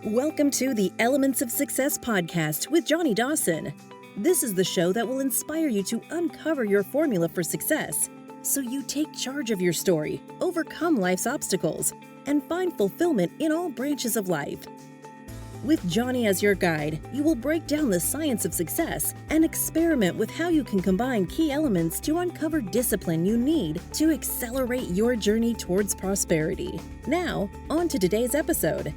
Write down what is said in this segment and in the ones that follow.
Welcome to the Elements of Success podcast with Johnny Dawson. This is the show that will inspire you to uncover your formula for success so you take charge of your story, overcome life's obstacles, and find fulfillment in all branches of life. With Johnny as your guide, you will break down the science of success and experiment with how you can combine key elements to uncover discipline you need to accelerate your journey towards prosperity. Now, on to today's episode.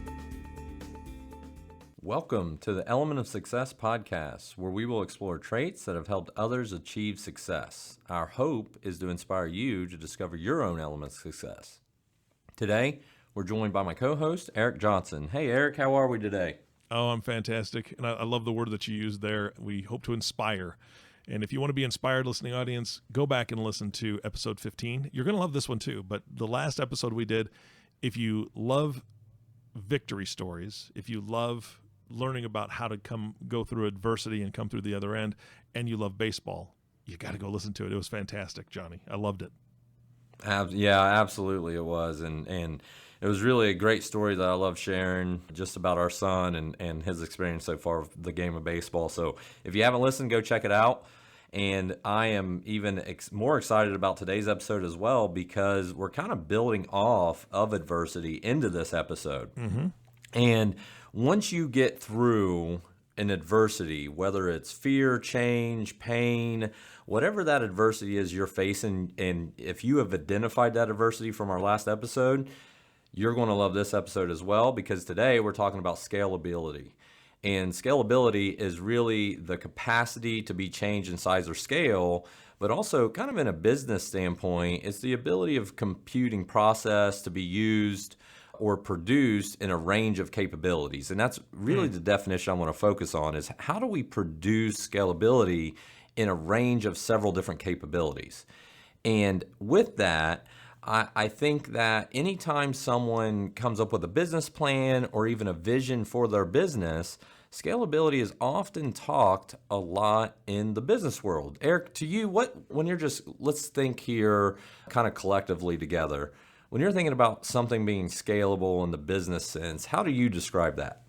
Welcome to the Element of Success podcast, where we will explore traits that have helped others achieve success. Our hope is to inspire you to discover your own element of success. Today, we're joined by my co-host, Eric Johnson. Hey, Eric, how are we today? Oh, I'm fantastic. And I love the word that you used there. We hope to inspire. And if you want to be inspired, listening audience, go back and listen to episode 15. You're going to love this one too. But the last episode we did, if you love victory stories, if you love learning about how to go through adversity and come through the other end, and you love baseball, you got to go listen to it. It was fantastic, Johnny. I loved it. Yeah, absolutely it was. And it was really a great story that I love sharing just about our son and his experience so far with the game of baseball. So if you haven't listened, go check it out. And I am even more excited about today's episode as well, because we're kind of building off of adversity into this episode. Mm-hmm. And once you get through an adversity, whether it's fear, change, pain, whatever that adversity is you're facing, and if you have identified that adversity from our last episode, you're going to love this episode as well, because today we're talking about scalability. And scalability is really the capacity to be changed in size or scale, but also kind of in a business standpoint, it's the ability of computing process to be used or produced in a range of capabilities. And that's really the definition I want to focus on, is how do we produce scalability in a range of several different capabilities? And with that, I think that anytime someone comes up with a business plan or even a vision for their business, scalability is often talked a lot in the business world. Eric, to you, let's think here kind of collectively together. When you're thinking about something being scalable in the business sense, how do you describe that?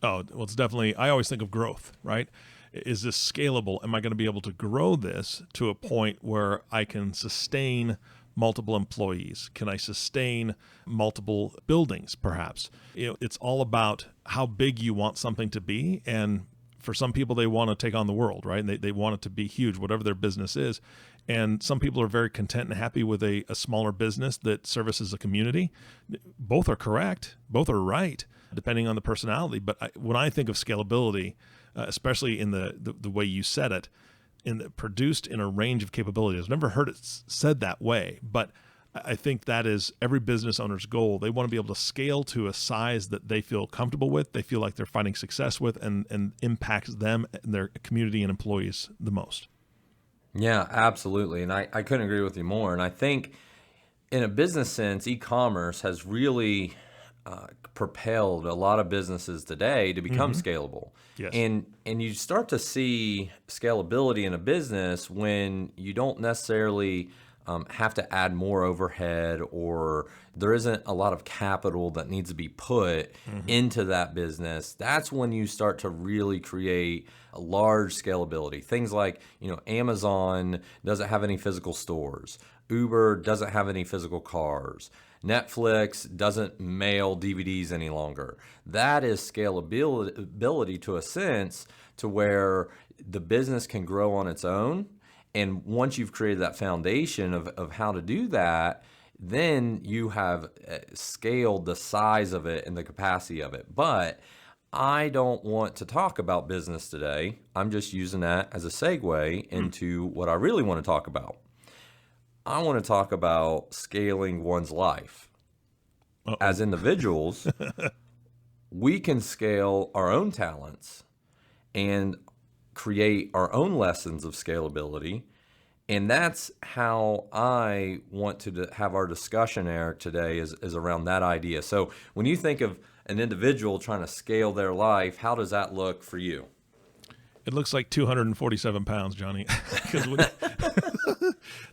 Oh, well, it's definitely, I always think of growth, right? Is this scalable? Am I going to be able to grow this to a point where I can sustain multiple employees? Can I sustain multiple buildings, perhaps? It's all about how big you want something to be. And for some people, they want to take on the world, right? And they want it to be huge, whatever their business is. And some people are very content and happy with a smaller business that services a community. Both are correct. Both are right, depending on the personality. But when I think of scalability, especially in the way you said it, produced in a range of capabilities. I've never heard it said that way, but I think that is every business owner's goal. They want to be able to scale to a size that they feel comfortable with, they feel like they're finding success with, and impacts them and their community and employees the most. Yeah, absolutely. And I couldn't agree with you more. And I think in a business sense, e-commerce has really propelled a lot of businesses today to become scalable. Yes. And you start to see scalability in a business when you don't necessarily have to add more overhead, or there isn't a lot of capital that needs to be put into that business. That's when you start to really create a large scalability. Things like, Amazon doesn't have any physical stores. Uber doesn't have any physical cars. Netflix doesn't mail DVDs any longer. That is scalability to a sense, to where the business can grow on its own. And once you've created that foundation of how to do that, then you have scaled the size of it and the capacity of it. But I don't want to talk about business today. I'm just using that as a segue into what I really want to talk about. I want to talk about scaling one's life. As individuals, we can scale our own talents and create our own lessons of scalability. And that's how I want to have our discussion, Eric, today is around that idea. So when you think of an individual trying to scale their life, how does that look for you? It looks like 247 pounds, Johnny.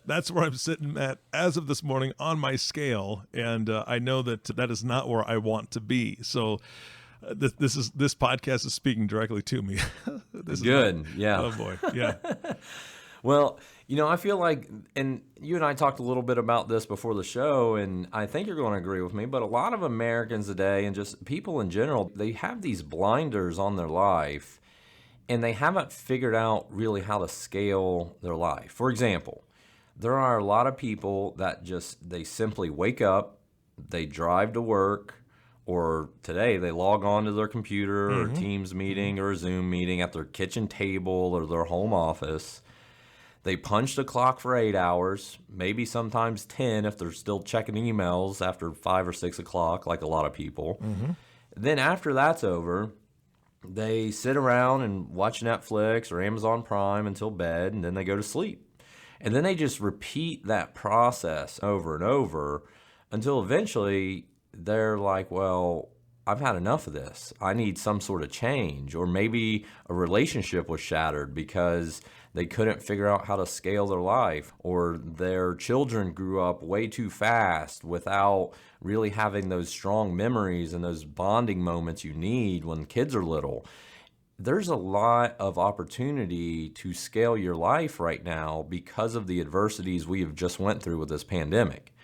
That's where I'm sitting at as of this morning on my scale. And I know that is not where I want to be. So This podcast is speaking directly to me. Good. Yeah. Oh boy. Yeah. Well, I feel like, and you and I talked a little bit about this before the show, and I think you're going to agree with me, but a lot of Americans today and just people in general, they have these blinders on their life, and they haven't figured out really how to scale their life. For example, there are a lot of people that they simply wake up, they drive to work, or today they log on to their computer or Teams meeting or a Zoom meeting at their kitchen table or their home office. They punch the clock for 8 hours, maybe sometimes 10 if they're still checking emails after 5 or 6 o'clock, like a lot of people. Then after that's over, they sit around and watch Netflix or Amazon Prime until bed, and then they go to sleep. And then they just repeat that process over and over until eventually they're like, well, I've had enough of this. I need some sort of change. Or maybe a relationship was shattered because they couldn't figure out how to scale their life, or their children grew up way too fast without really having those strong memories and those bonding moments you need when kids are little. There's a lot of opportunity to scale your life right now because of the adversities we have just went through with this pandemic.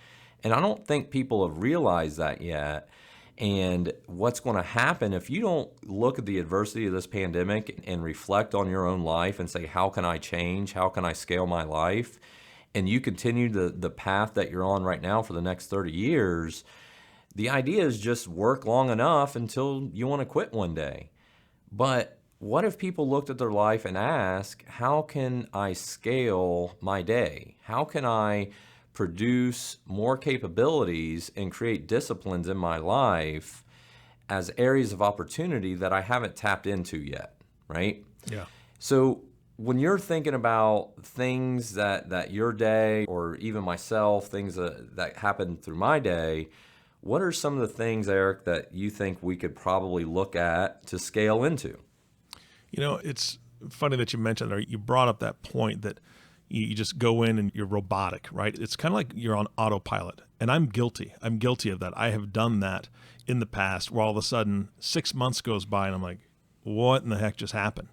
And I don't think people have realized that yet. And what's going to happen if you don't look at the adversity of this pandemic and reflect on your own life and say, how can I change? How can I scale my life? And you continue the path that you're on right now for the next 30 years, the idea is just work long enough until you want to quit one day. But what if people looked at their life and ask, how can I scale my day? How can I produce more capabilities and create disciplines in my life as areas of opportunity that I haven't tapped into yet, right? Yeah. So when you're thinking about things that your day, or even myself, things that happened through my day, what are some of the things, Eric, that you think we could probably look at to scale into? It's funny that you mentioned, or you brought up that point that you just go in and you're robotic, right? It's kind of like you're on autopilot. And I'm guilty. I'm guilty of that. I have done that in the past where all of a sudden 6 months goes by and I'm like, what in the heck just happened?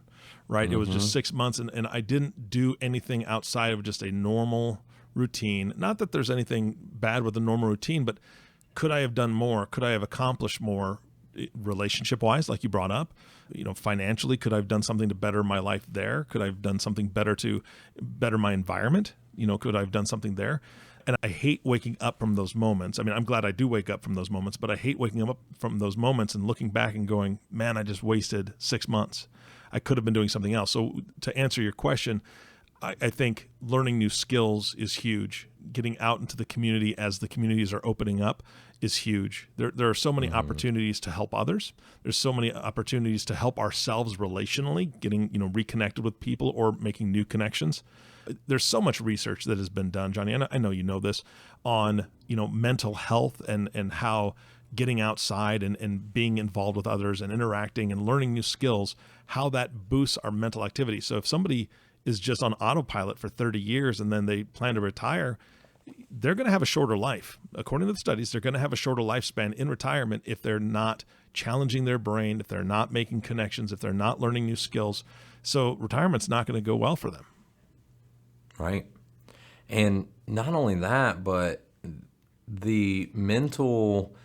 Right? It was just 6 months and I didn't do anything outside of just a normal routine. Not that there's anything bad with the normal routine, but could I have done more? Could I have accomplished more relationship-wise, like you brought up? Financially, could I have done something to better my life there? Could I have done something better to better my environment? Could I have done something there? And I hate waking up from those moments. I mean, I'm glad I do wake up from those moments, but I hate waking up from those moments and looking back and going, man, I just wasted 6 months. I could have been doing something else. So to answer your question, I think learning new skills is huge. Getting out into the community as the communities are opening up is huge. There are so many opportunities to help others. There's so many opportunities to help ourselves relationally, getting reconnected with people or making new connections. There's so much research that has been done, Johnny, and I know you know this, on mental health and how getting outside and being involved with others and interacting and learning new skills, how that boosts our mental activity. So if somebody is just on autopilot for 30 years and then they plan to retire, they're going to have a shorter life. According to the studies, they're going to have a shorter lifespan in retirement if they're not challenging their brain, if they're not making connections, if they're not learning new skills. So retirement's not going to go well for them. Right. And not only that, but the mental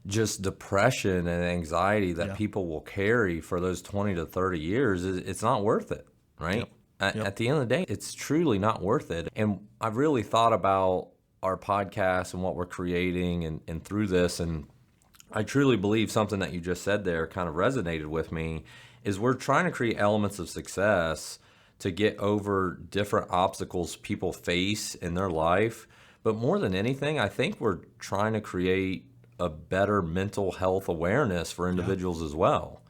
just depression and anxiety that people will carry for those 20 to 30 years, it's not worth it, right? Yep. At the end of the day, it's truly not worth it. And I've really thought about our podcast and what we're creating and through this, and I truly believe something that you just said there kind of resonated with me, is we're trying to create elements of success to get over different obstacles people face in their life. But more than anything, I think we're trying to create a better mental health awareness for individuals as well.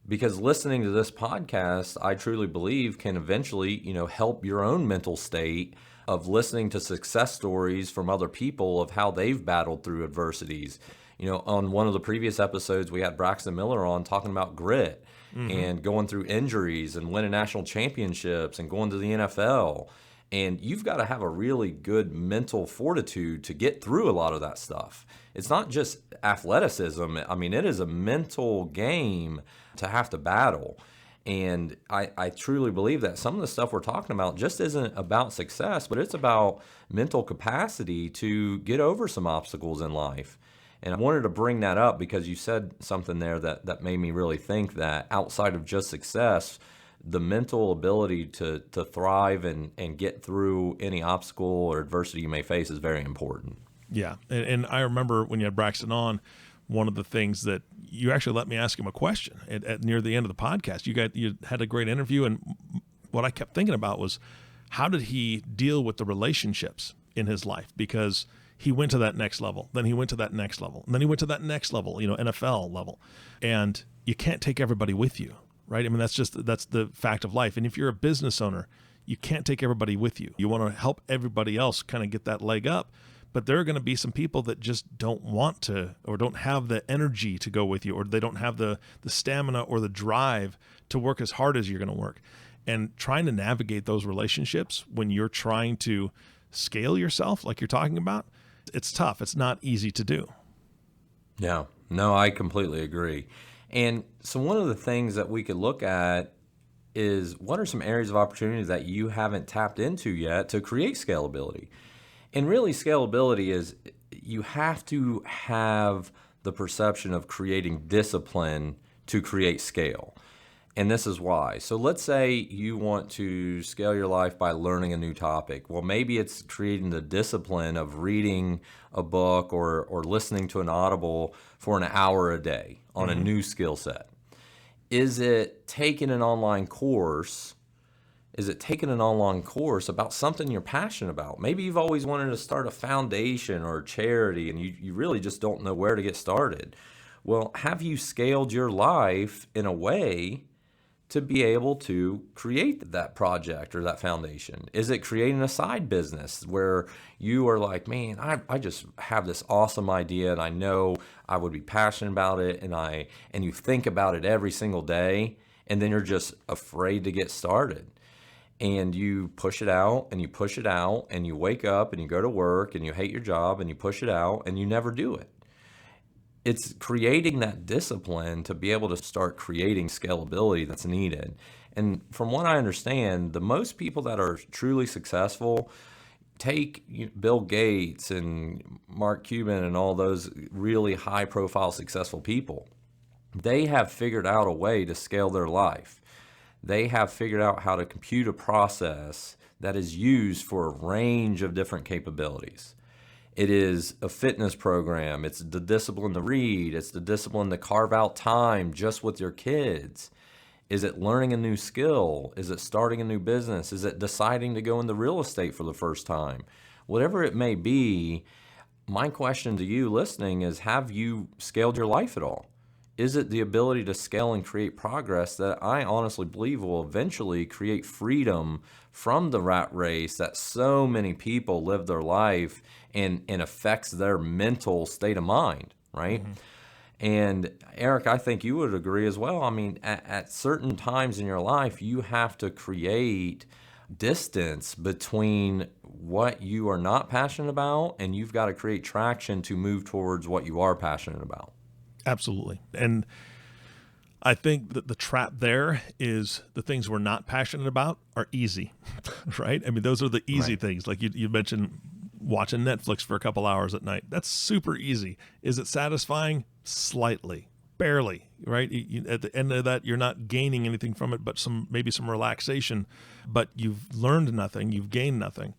Because listening to this podcast, I truly believe can eventually, help your own mental state of listening to success stories from other people of how they've battled through adversities. On one of the previous episodes, we had Braxton Miller on talking about grit and going through injuries and winning national championships and going to the NFL. And you've got to have a really good mental fortitude to get through a lot of that stuff. It's not just athleticism. I mean, it is a mental game to have to battle. And I truly believe that some of the stuff we're talking about just isn't about success, but it's about mental capacity to get over some obstacles in life. And I wanted to bring that up because you said something there that made me really think that outside of just success, the mental ability to thrive and get through any obstacle or adversity you may face is very important. Yeah. And I remember when you had Braxton on, one of the things that you actually let me ask him a question at near the end of the podcast. You had a great interview, and what I kept thinking about was how did he deal with the relationships in his life? Because he went to that next level, then he went to that next level, and then he went to that next level, NFL level. And you can't take everybody with you, right? I mean, that's the fact of life. And if you're a business owner, you can't take everybody with you. You want to help everybody else kind of get that leg up. But there are going to be some people that just don't want to, or don't have the energy to go with you, or they don't have the stamina or the drive to work as hard as you're going to work. And trying to navigate those relationships when you're trying to scale yourself, like you're talking about, it's tough. It's not easy to do. Yeah, no, I completely agree. And so one of the things that we could look at is what are some areas of opportunity that you haven't tapped into yet to create scalability? And really, scalability is you have to have the perception of creating discipline to create scale. And this is why. So let's say you want to scale your life by learning a new topic. Well, maybe it's creating the discipline of reading a book or listening to an audible for an hour a day on a new skill set. Is it taking an online course? Is it taking an online course about something you're passionate about? Maybe you've always wanted to start a foundation or a charity and you really just don't know where to get started. Well, have you scaled your life in a way to be able to create that project or that foundation? Is it creating a side business where you are like, man, I just have this awesome idea and I know I would be passionate about it and you think about it every single day and then you're just afraid to get started. And you push it out and you push it out and you wake up and you go to work and you hate your job and you push it out and you never do it. It's creating that discipline to be able to start creating scalability that's needed. And from what I understand, the most people that are truly successful, take Bill Gates and Mark Cuban and all those really high profile successful people, they have figured out a way to scale their life. They have figured out how to compute a process that is used for a range of different capabilities. It is a fitness program. It's the discipline to read. It's the discipline to carve out time just with your kids. Is it learning a new skill? Is it starting a new business? Is it deciding to go into real estate for the first time? Whatever it may be, my question to you listening is, have you scaled your life at all? Is it the ability to scale and create progress that I honestly believe will eventually create freedom from the rat race that so many people live their life and affects their mental state of mind, right? Mm-hmm. And Eric, I think you would agree as well. I mean, at certain times in your life, you have to create distance between what you are not passionate about, and you've got to create traction to move towards what you are passionate about. Absolutely. And I think that the trap there is the things we're not passionate about are easy, right? I mean, those are the easy things. Like you mentioned watching Netflix for a couple hours at night. That's super easy. Is it satisfying? Slightly, barely, right? At the end of that, you're not gaining anything from it, but maybe some relaxation, but you've learned nothing, you've gained nothing.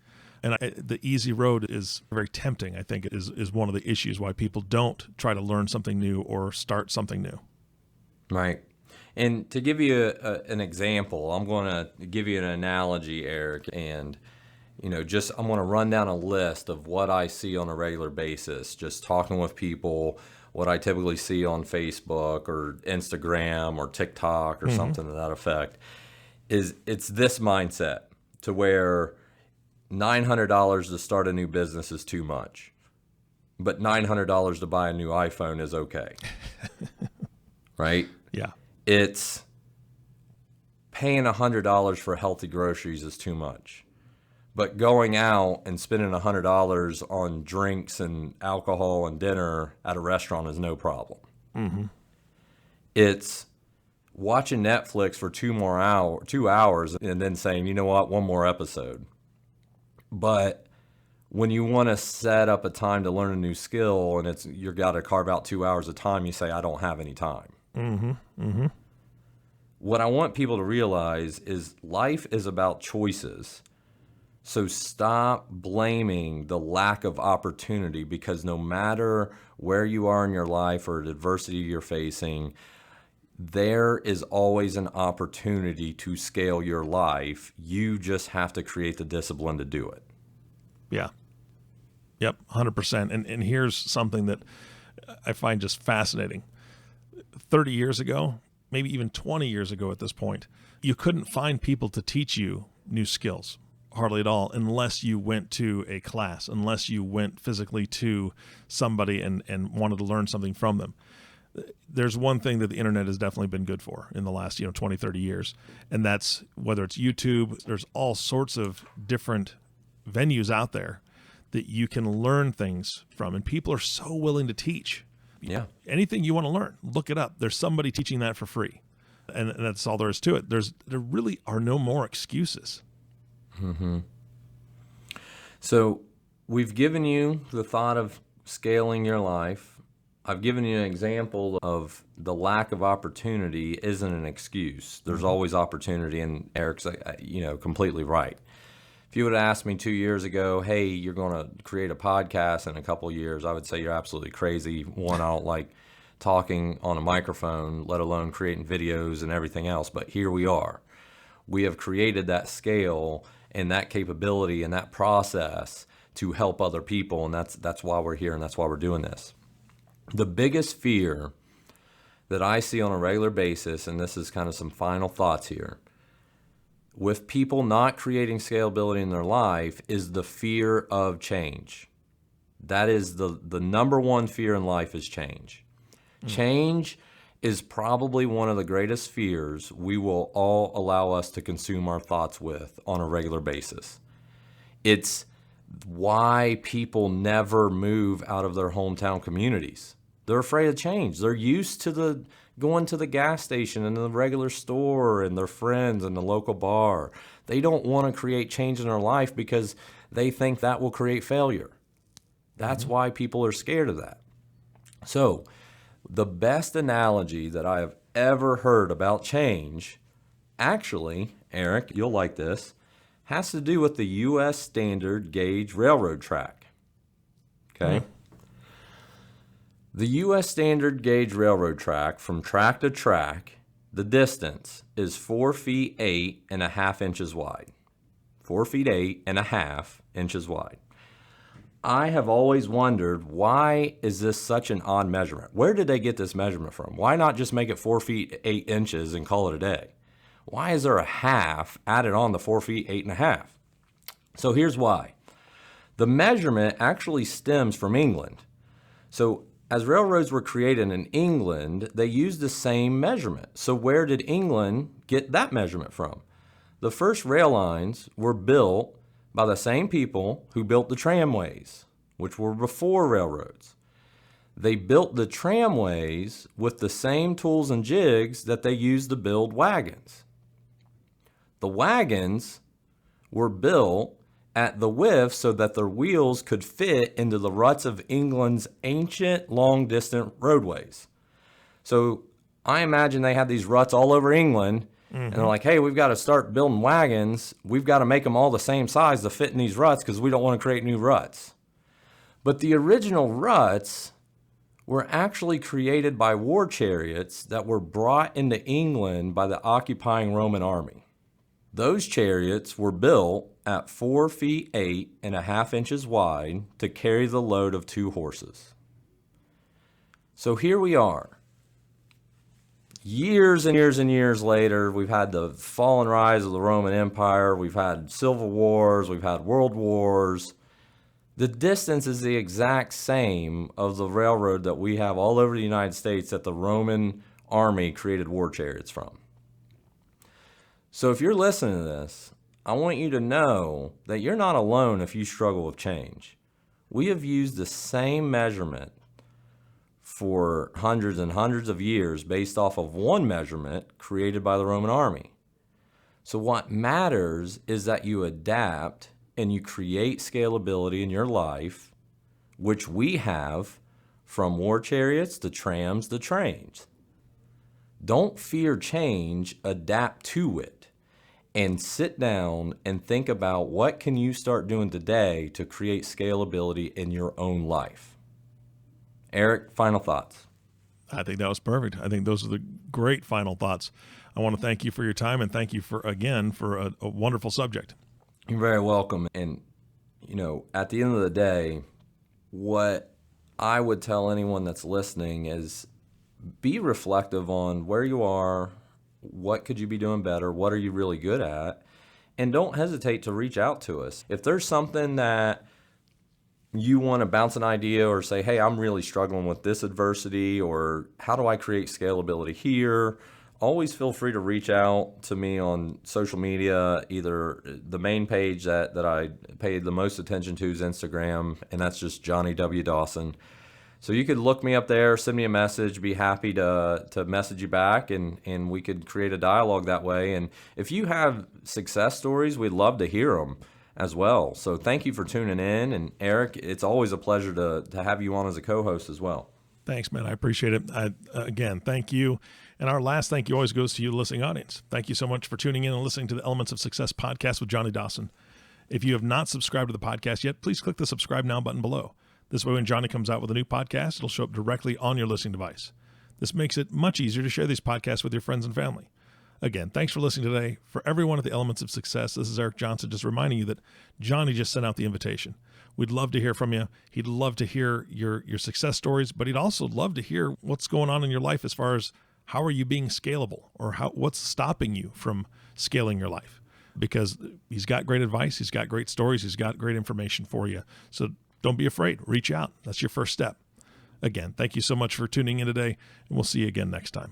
And the easy road is very tempting, I think, is one of the issues why people don't try to learn something new or start something new. Right. And to give you an example, I'm going to give you an analogy, Eric, and I'm going to run down a list of what I see on a regular basis, just talking with people, what I typically see on Facebook or Instagram or TikTok or something to that effect. It's this mindset to where $900 to start a new business is too much, but $900 to buy a new iPhone is okay. Right? Yeah. It's paying $100 for healthy groceries is too much, But going out and spending $100 on drinks and alcohol and dinner at a restaurant is no problem. Mm-hmm. It's watching Netflix for 2 hours and then saying, you know what, one more episode. But when you want to set up a time to learn a new skill and you've got to carve out 2 hours of time, you say, I don't have any time. Mm-hmm. Mm-hmm. What I want people to realize is life is about choices. So stop blaming the lack of opportunity, because no matter where you are in your life or the adversity you're facing, there is always an opportunity to scale your life. You just have to create the discipline to do it. Yeah. Yep, 100%. And here's something that I find just fascinating. 30 years ago, maybe even 20 years ago at this point, you couldn't find people to teach you new skills. Hardly at all, unless you went to a class, unless you went physically to somebody and wanted to learn something from them. There's one thing that the internet has definitely been good for in the last 20, 30 years, and that's whether it's YouTube, there's all sorts of different venues out there that you can learn things from, and people are so willing to teach. Yeah. Anything you want to learn, look it up. There's somebody teaching that for free, and that's all there is to it. There really are no more excuses. Mm-hmm. So we've given you the thought of scaling your life. I've given you an example of the lack of opportunity isn't an excuse. There's always opportunity, and Eric's completely right. If you would have asked me 2 years ago, hey, you're going to create a podcast in a couple of years, I would say you're absolutely crazy. One, I don't like talking on a microphone, let alone creating videos and everything else. But here we are. We have created that scale and that capability and that process to help other people, and that's why we're here and that's why we're doing this. The biggest fear that I see on a regular basis, and this is kind of some final thoughts here, with people not creating scalability in their life is the fear of change. That is the number one fear in life is change. Change is probably one of the greatest fears we will all allow us to consume our thoughts with on a regular basis. It's why people never move out of their hometown communities. They're afraid of change. They're used to going to the gas station and the regular store and their friends and the local bar. They don't want to create change in their life because they think that will create failure. That's why people are scared of that. So the best analogy that I have ever heard about change, actually, Eric, you'll like this, has to do with the U.S. standard gauge railroad track. Okay? The U.S. standard gauge railroad track, from track to track, the distance is 4 feet 8.5 inches wide. 4 feet 8.5 inches wide. I have always wondered, why is this such an odd measurement? Where did they get this measurement from? Why not just make it 4 feet 8 inches and call it a day? Why is there a half added on the 4 feet 8.5? So here's why. The measurement actually stems from England. So as railroads were created in England, they used the same measurement. So where did England get that measurement from? The first rail lines were built by the same people who built the tramways, which were before railroads. They built the tramways with the same tools and jigs that they used to build wagons. The wagons were built at the width so that their wheels could fit into the ruts of England's ancient long-distance roadways. So I imagine they had these ruts all over England, and they're like, hey, we've got to start building wagons. We've got to make them all the same size to fit in these ruts because we don't want to create new ruts. But the original ruts were actually created by war chariots that were brought into England by the occupying Roman army. Those chariots were built at 4 feet 8.5 inches wide to carry the load of 2 horses. So here we are. Years and years and years later, we've had the fall and rise of the Roman Empire. We've had civil wars. We've had world wars. The distance is the exact same of the railroad that we have all over the United States that the Roman army created war chariots from. So if you're listening to this, I want you to know that you're not alone if you struggle with change. We have used the same measurement for hundreds and hundreds of years based off of one measurement created by the Roman army. So what matters is that you adapt and you create scalability in your life, which we have from war chariots to trams to trains. Don't fear change, adapt to it, and sit down and think about what can you start doing today to create scalability in your own life. Eric, final thoughts. I think that was perfect. I think those are the great final thoughts. I want to thank you for your time and thank you for a wonderful subject. You're very welcome. And, at the end of the day, what I would tell anyone that's listening is be reflective on where you are, what could you be doing better, what are you really good at, and don't hesitate to reach out to us. If there's something that you want to bounce an idea or say, hey, I'm really struggling with this adversity, or how do I create scalability here? Always feel free to reach out to me on social media. Either the main page that I pay the most attention to is Instagram, and that's just Johnny W. Dawson. So you could look me up there, send me a message, be happy to message you back, and we could create a dialogue that way. And if you have success stories, we'd love to hear them as well. So thank you for tuning in. And Eric, it's always a pleasure to have you on as a co-host as well. Thanks, man. I appreciate it. Again, thank you. And our last thank you always goes to you, the listening audience. Thank you so much for tuning in and listening to the Elements of Success podcast with Johnny Dawson. If you have not subscribed to the podcast yet, please click the subscribe now button below. This way, when Johnny comes out with a new podcast, it'll show up directly on your listening device. This makes it much easier to share these podcasts with your friends and family. Again, thanks for listening today. For everyone at the Elements of Success, this is Eric Johnson just reminding you that Johnny just sent out the invitation. We'd love to hear from you. He'd love to hear your success stories, but he'd also love to hear what's going on in your life as far as how are you being scalable, or what's stopping you from scaling your life. Because he's got great advice, he's got great stories, he's got great information for you. So don't be afraid. Reach out. That's your first step. Again, thank you so much for tuning in today, and we'll see you again next time.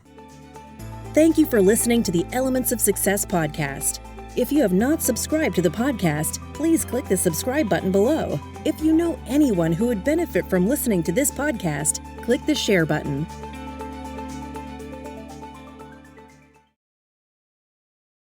Thank you for listening to the Elements of Success podcast. If you have not subscribed to the podcast, please click the subscribe button below. If you know anyone who would benefit from listening to this podcast, click the share button.